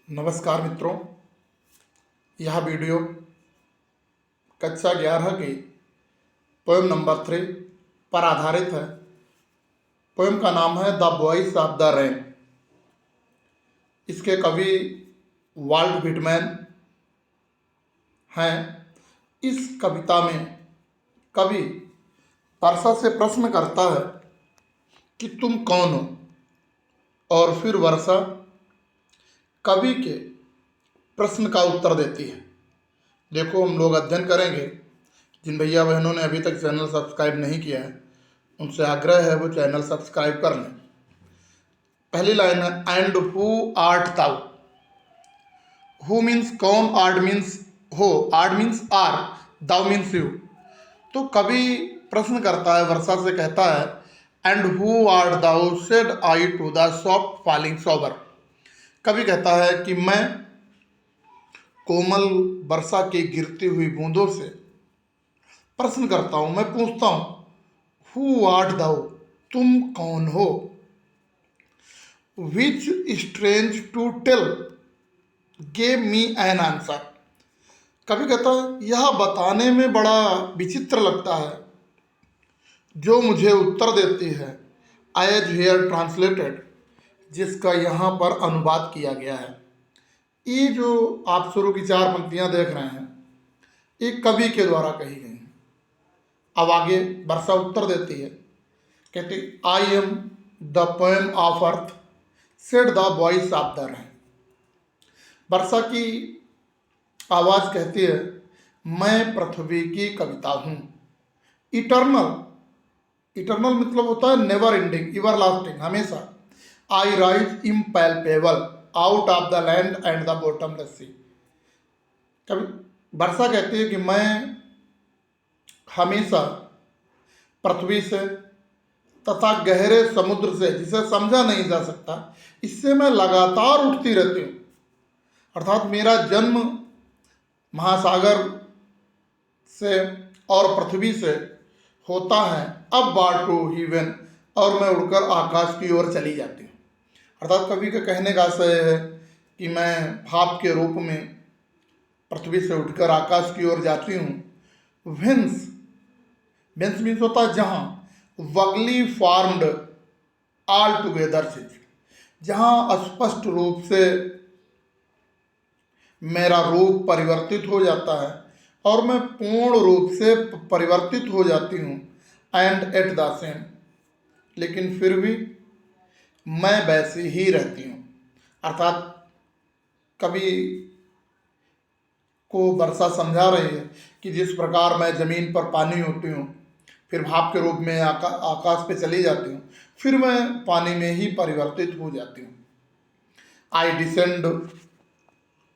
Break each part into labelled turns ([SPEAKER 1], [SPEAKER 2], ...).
[SPEAKER 1] नमस्कार मित्रों, यह वीडियो कक्षा 11 की पोएम नंबर 3 पर आधारित है। पोएम का नाम है the voice of the rain. इसके कवि वाल्ट व्हिटमैन हैं। इस कविता में कवि वर्षा से प्रश्न करता है कि तुम कौन हो, और फिर वर्षा कवि के प्रश्न का उत्तर देती है। देखो, हम लोग अध्ययन करेंगे। जिन भैया बहनों ने अभी तक चैनल सब्सक्राइब नहीं किया है, उनसे आग्रह है वो चैनल सब्सक्राइब कर लें। पहली लाइन है, and who art thou. Who means कौन, आर्ट मीन्स हो, art means are, thou means you. तो कवि प्रश्न करता है, वर्षा से कहता है, and who art thou said I to the soft falling shower. कवि कहता है कि मैं कोमल वर्षा की गिरती हुई बूंदों से प्रश्न करता हूं, मैं पूछता हूं, हु आर्ट दाउ, तुम कौन हो। Which strange to tell gave me an answer. कवि कहता है, यह बताने में बड़ा विचित्र लगता है जो मुझे उत्तर देती है, एज हियर ट्रांसलेटेड, जिसका यहाँ पर अनुवाद किया गया है। ये जो आप शुरू की 4 पंक्तियां देख रहे हैं, ये कवि के द्वारा कही गई हैं। अब आगे वर्षा उत्तर देती है, कहती, I am the poem of earth said the voice of the rain. वर्षा की आवाज कहती है, मैं पृथ्वी की कविता हूँ। इटर्नल, इटर्नल मतलब होता है नेवर एंडिंग, एवर लास्टिंग, हमेशा। I rise impalpable out of the land and the bottomless sea. कभी वर्षा कहती है कि मैं हमेशा पृथ्वी से तथा गहरे समुद्र से, जिसे समझा नहीं जा सकता, इससे मैं लगातार उठती रहती हूँ। अर्थात मेरा जन्म महासागर से और पृथ्वी से होता है, अब बार टू हीवन, और मैं उड़कर आकाश की ओर चली जाती हूँ। अर्थात कवि का कहने का आशय है कि मैं भाप के रूप में पृथ्वी से उठकर आकाश की ओर जाती हूँ। वेंस, वेंस मीन्स होता है जहाँ, वगली फॉर्म्ड ऑल टुगेदर चीज, जहाँ स्पष्ट रूप से मेरा रूप परिवर्तित हो जाता है और मैं पूर्ण रूप से परिवर्तित हो जाती हूँ। एंड एट द सेम, लेकिन फिर भी मैं वैसी ही रहती हूँ। अर्थात कवि को वर्षा समझा रही है कि जिस प्रकार मैं जमीन पर पानी होती हूँ, फिर भाप के रूप में आकाश पे चली जाती हूँ, फिर मैं पानी में ही परिवर्तित हो जाती हूँ। I descend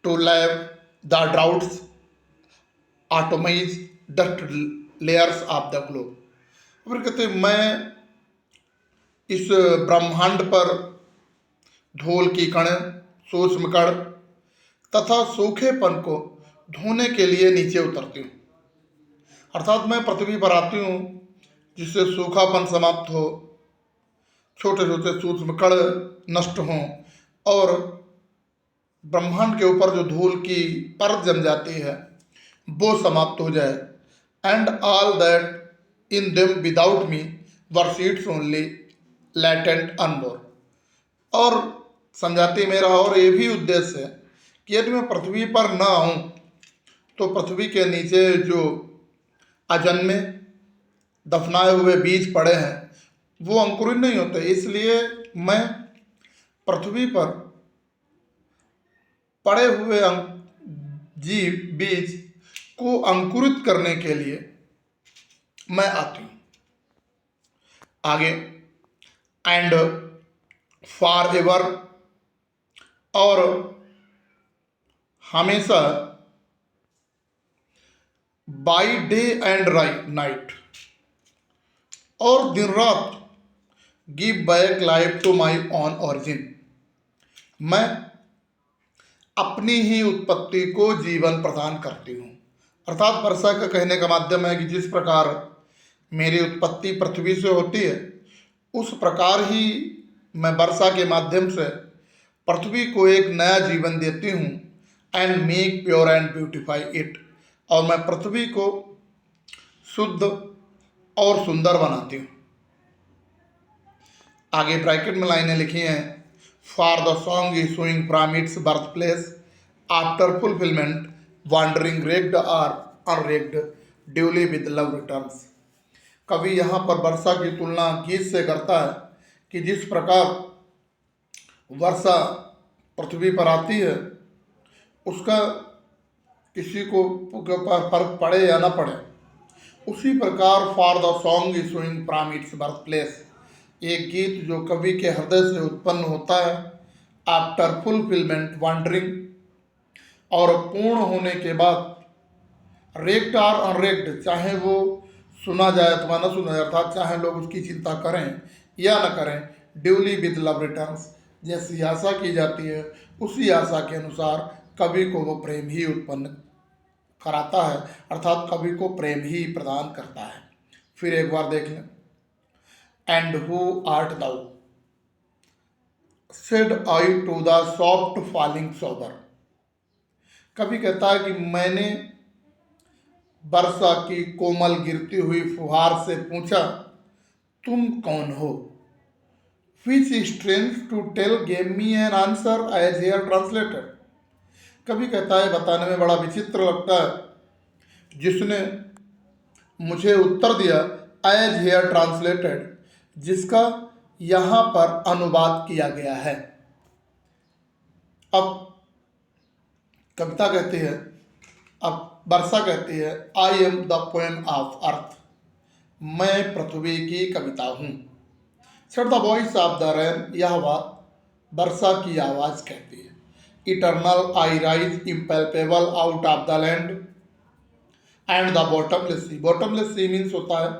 [SPEAKER 1] to lave the droughts atomies dust layers of the globe. फिर कहते, मैं इस ब्रह्मांड पर धूल की कण, सूक्ष्म कण तथा सूखेपन को धोने के लिए नीचे उतरती हूँ। अर्थात मैं पृथ्वी पर आती हूँ जिससे सूखापन समाप्त हो, छोटे छोटे सूक्ष्म कण नष्ट हों और ब्रह्मांड के ऊपर जो धूल की परत जम जाती है वो समाप्त हो जाए। And all that in them without me were seeds only latent unborn. और समझाती मेरा और ये भी उद्देश्य है कि यदि मैं पृथ्वी पर ना आऊँ तो पृथ्वी के नीचे जो अजन्मे दफनाए हुए बीज पड़े हैं वो अंकुरित नहीं होते। इसलिए मैं पृथ्वी पर पड़े हुए जीव बीज को अंकुरित करने के लिए मैं आती हूँ। आगे, एंड फॉर एवर, और हमेशा, बाई डे एंड नाइट, और दिन रात, give back life to my own origin. मैं अपनी ही उत्पत्ति को जीवन प्रदान करती हूँ। अर्थात वर्षा का कहने का माध्यम है कि जिस प्रकार मेरी उत्पत्ति पृथ्वी से होती है, उस प्रकार ही मैं वर्षा के माध्यम से पृथ्वी को एक नया जीवन देती हूँ and make pure and beautify it, और मैं पृथ्वी को शुद्ध और सुंदर बनाती हूँ। आगे ब्रैकेट में लाइनें लिखी हैं, for the song issuing from its birth place after fulfilment wandering recked or unrecked duly with love returns. कवि यहाँ पर वर्षा की तुलना गीत से करता है कि जिस प्रकार वर्षा पृथ्वी पर आती है उसका किसी को के ऊपर फर्क पड़े या ना पड़े, उसी प्रकार for the song issuing from its birth place, एक गीत जो कवि के हृदय से उत्पन्न होता है आफ्टर फुलफिलमेंट वॉन्डरिंग, और पूर्ण होने के बाद, रेक्ड और अनरेक्ड, चाहे वो सुना जाए अथवा न सुना जाए, अर्थात चाहे लोग उसकी चिंता करें या न करें, ड्यूली विद लव रिटर्न्स, जैसी आशा की जाती है उसी आशा के अनुसार कवि को वो प्रेम ही उत्पन्न कराता है, अर्थात कवि को प्रेम ही प्रदान करता है। फिर एक बार देख लें, and who art thou said I to the soft falling shower. कवि कहता है कि मैंने वर्षा की कोमल गिरती हुई फुहार से पूछा, तुम कौन हो? Which strength to tell gave me an answer as here translated. कवि कहता है बताने में बड़ा विचित्र लगता है, जिसने मुझे उत्तर दिया एज हियर ट्रांसलेटेड, जिसका यहाँ पर अनुवाद किया गया है। अब कविता कहती है, अब वर्षा कहती है, I am the poem of earth, मैं पृथ्वी की कविता हूँ। Said the voice of the rain, यह बात वर्षा की आवाज़ कहती है। Eternal I rise impalpable out of the land and the bottomless sea. Bottomless sea means होता है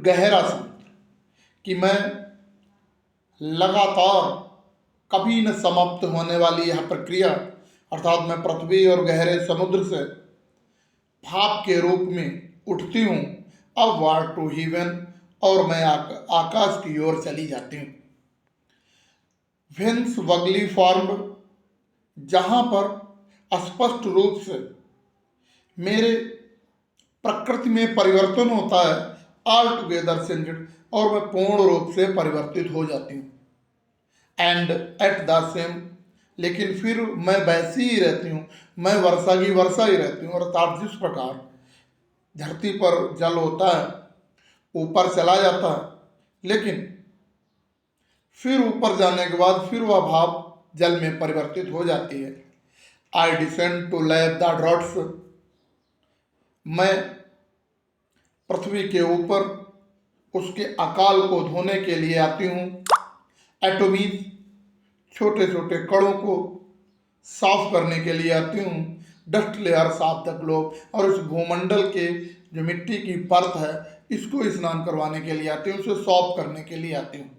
[SPEAKER 1] गहरा समुद्र, कि मैं लगातार कभी न समाप्त होने वाली यह प्रक्रिया, अर्थात मैं पृथ्वी और गहरे समुद्र से भाप के रूप में उठती हूँ अपवार्ड टू हेवन, और मैं आकाश की ओर चली जाती हूँ। वेंस वगली फॉर्म्ड, जहाँ पर स्पष्ट रूप से मेरे प्रकृति में परिवर्तन होता है, ऑल टुगेदर चेंज्ड, और मैं पूर्ण रूप से परिवर्तित हो जाती हूँ। एंड एट द सेम, लेकिन फिर मैं वैसी ही रहती हूँ, मैं वर्षा की वर्षा ही रहती हूँ। अर्थात जिस प्रकार धरती पर जल होता है, ऊपर चला जाता है, लेकिन फिर ऊपर जाने के बाद फिर वह भाप जल में परिवर्तित हो जाती है। I descend to lap the droughts, मैं पृथ्वी के ऊपर उसके अकाल को धोने के लिए आती हूँ। एटोमीज, छोटे छोटे कणों को साफ करने के लिए आती हूँ। Dust layers of the globe, और इस भूमंडल के जो मिट्टी की परत है इसको स्नान करवाने के लिए आती हूँ, उसे सॉफ्ट करने के लिए आती हूँ।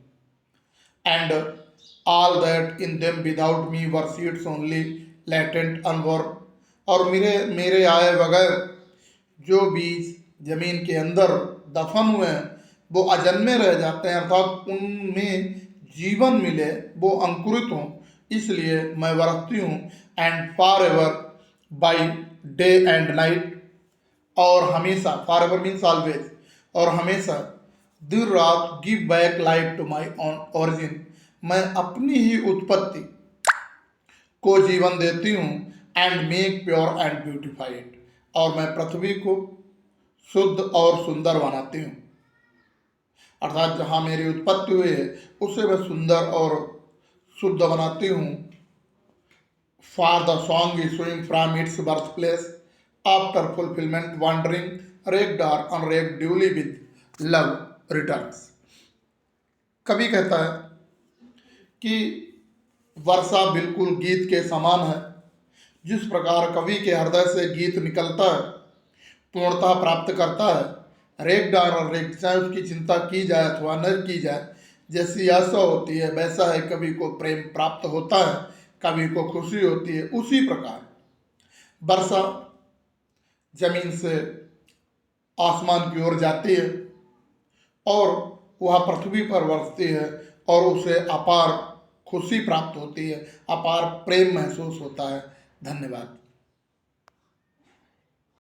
[SPEAKER 1] And all that in them without me were seeds only latent unborn, और मेरे आए बगैर जो बीज जमीन के अंदर दफन हुए हैं वो अजन्मे रह जाते हैं, अर्थात उनमें जीवन मिले, वो अंकुरित हों, इसलिए मैं बरसती हूँ। And for ever by day and night, और हमेशा, फॉर एवर मीन्स ऑलवेज, और हमेशा दिन रात give back life to my origin, मैं अपनी ही उत्पत्ति को जीवन देती हूँ। And make pure and beautified, और मैं पृथ्वी को शुद्ध और सुंदर बनाती हूँ, अर्थात जहाँ मेरी उत्पत्ति हुई है उसे मैं सुंदर और शुद्ध बनाती हूँ। For the song issuing from its birth place after fulfilment wandering recked or unrecked duly with love returns. कवि कहता है कि वर्षा बिल्कुल गीत के समान है। जिस प्रकार कवि के हृदय से गीत निकलता है, पूर्णता प्राप्त करता है, रेग्ड आर अनरेग्ड, चाहे उसकी चिंता की जाए अथवा न की जाए, जैसी आशा होती है वैसा है कवि को प्रेम प्राप्त होता है, कवि को खुशी होती है। उसी प्रकार वर्षा जमीन से आसमान की ओर जाती है और वह पृथ्वी पर बरसती है और उसे अपार खुशी प्राप्त होती है, अपार प्रेम महसूस होता है। धन्यवाद।